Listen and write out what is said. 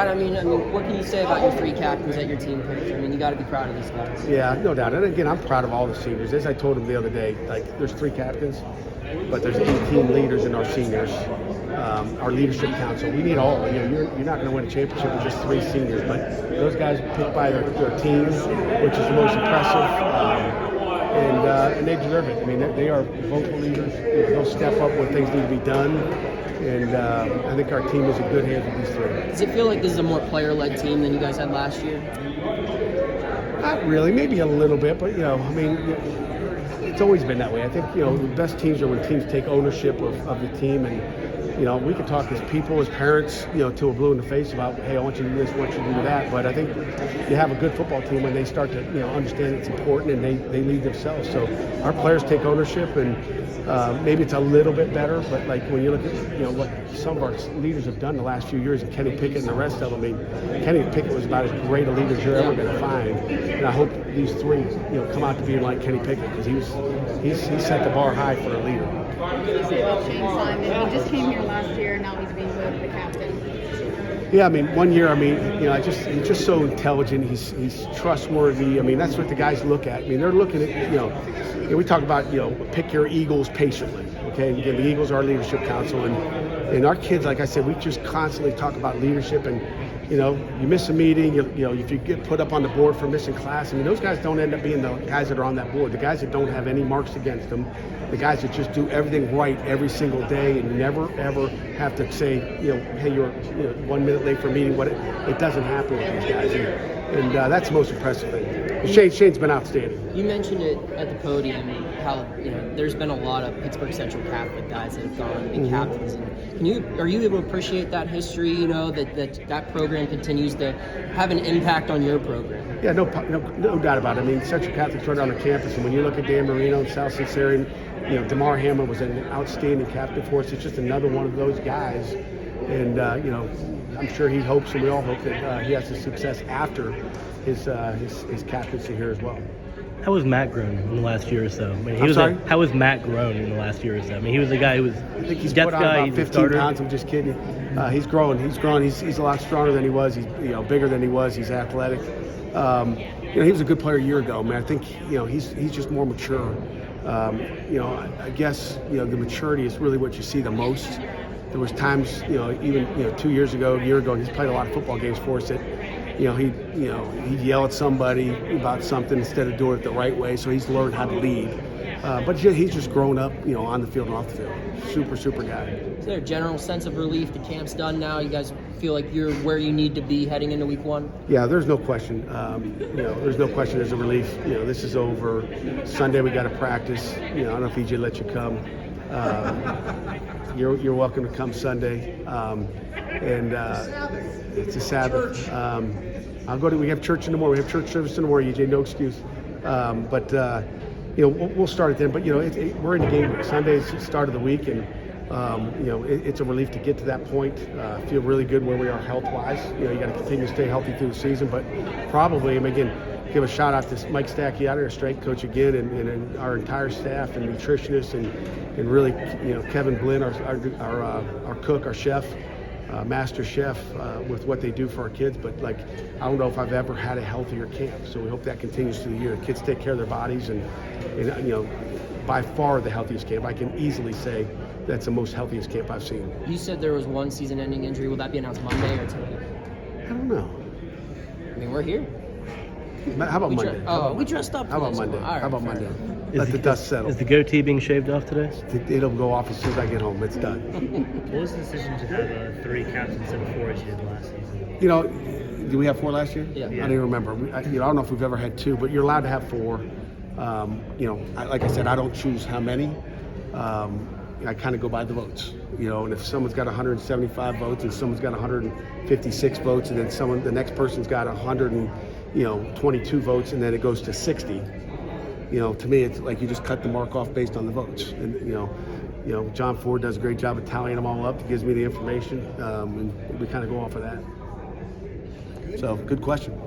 I mean, what can you say about your 3 captains that your team picked? I mean, you got to be proud of these guys. Yeah, no doubt. And again, I'm proud of all the seniors. As I told him the other day, like there's 3 captains, but there's 18 leaders in our seniors. Our leadership council, we need all. You know, you're not going to win a championship with just 3 seniors, but those guys are picked by their teams, which is the most impressive. And they deserve it. I mean, they are vocal leaders. They'll step up when things need to be done. And I think our team is in good hands with these 3. Does it feel like this is a more player-led team than you guys had last year? Not really, maybe a little bit, but I mean, it's always been that way. I think the best teams are when teams take ownership of the team, and we can talk as people, as parents, till we're blue in the face about, hey, I want you to do this, I want you to do that. But I think you have a good football team when they start to understand it's important and they lead themselves. So our players take ownership, and maybe it's a little bit better. But like when you look at what some of our leaders have done the last few years, and Kenny Pickett and the rest of them, I mean, Kenny Pickett was about as great a leader as you're ever going to find. And I hope these 3 come out to be like Kenny Pickett, because he set the bar high for a leader. What do you say about Shane Simon? He just came here last year, now he's being voted the captain. Yeah, I mean, 1 year, I mean, he's just so intelligent. He's trustworthy. I mean, that's what the guys look at. I mean, they're looking at, we talk about, pick your Eagles patiently. Okay, and again, the Eagles are our leadership council, and our kids, like I said, we just constantly talk about leadership. And you miss a meeting, if you get put up on the board for missing class, I mean, those guys don't end up being the guys that are on that board. The guys that don't have any marks against them, the guys that just do everything right every single day and never ever have to say, hey, you're 1 minute late for a meeting. It doesn't happen with these guys, and that's the most impressive thing. Shane's been outstanding. You mentioned it at the podium, how there's been a lot of Pittsburgh Central Catholic guys that have gone and been captains. And are you able to appreciate that history? That program continues to have an impact on your program. Yeah, no doubt about it. I mean, Central Catholic's right on the campus, and when you look at Dan Marino and South Cincinnati, DeMar Hammer was an outstanding captain for us. It's just another one of those guys, and I'm sure he hopes, and we all hope, that he has the success after his captaincy here as well. How was Matt grown in the last year or so? I mean, how was Matt grown in the last year or so? I mean, he was a guy who was. I think he's put on about 15 pounds. I'm just kidding. He's grown. He's a lot stronger than he was. He's bigger than he was. He's athletic. He was a good player a year ago, man. I think he's just more mature. I guess the maturity is really what you see the most. There was times even 2 years ago, a year ago, he's played a lot of football games for us that he'd yell at somebody about something instead of doing it the right way. So he's learned how to lead. But he's just grown up, on the field and off the field. Super guy. Is there a general sense of relief? The camp's done now. You guys feel like you're where you need to be heading into week 1? Yeah, there's no question. There's no question. There's a relief. This is over. Sunday we got to practice. I don't know if EJ let you come. You're welcome to come Sunday. It's a Sabbath. We have church in the morning. We have church service in the morning, EJ, no excuse. We'll start it then. But, we're in the game week. Sunday is the start of the week, and, it's a relief to get to that point. Feel really good where we are health-wise. You got to continue to stay healthy through the season. But probably, again, give a shout-out to Mike Stacky out here, our strength coach again, and our entire staff and nutritionists, and really, Kevin Blinn, our cook, our chef, master chef, with what they do for our kids. But I don't know if I've ever had a healthier camp, so we hope that continues through the year. The kids take care of their bodies, and by far the healthiest camp. I can easily say that's the most healthiest camp I've seen. You said there was one season-ending injury. Will that be announced Monday or today? I don't know. I mean, we're here. How about Monday? We dressed up. How about Monday? Right, how about Monday? Let the dust settle. Is the goatee being shaved off today? It'll go off as soon as I get home. It's done. What was the decision to have 3 captains instead of 4 as you did last season? Did we have 4 last year? Yeah. I don't even remember. I don't know if we've ever had 2, but you're allowed to have 4. Like I said, I don't choose how many. I kind of go by the votes. And if someone's got 175 votes and someone's got 156 votes, and then the next person's got 122 votes, and then it goes to 60. To me, it's like you just cut the mark off based on the votes. And John Ford does a great job of tallying them all up. He gives me the information, and we kind of go off of that. So, good question.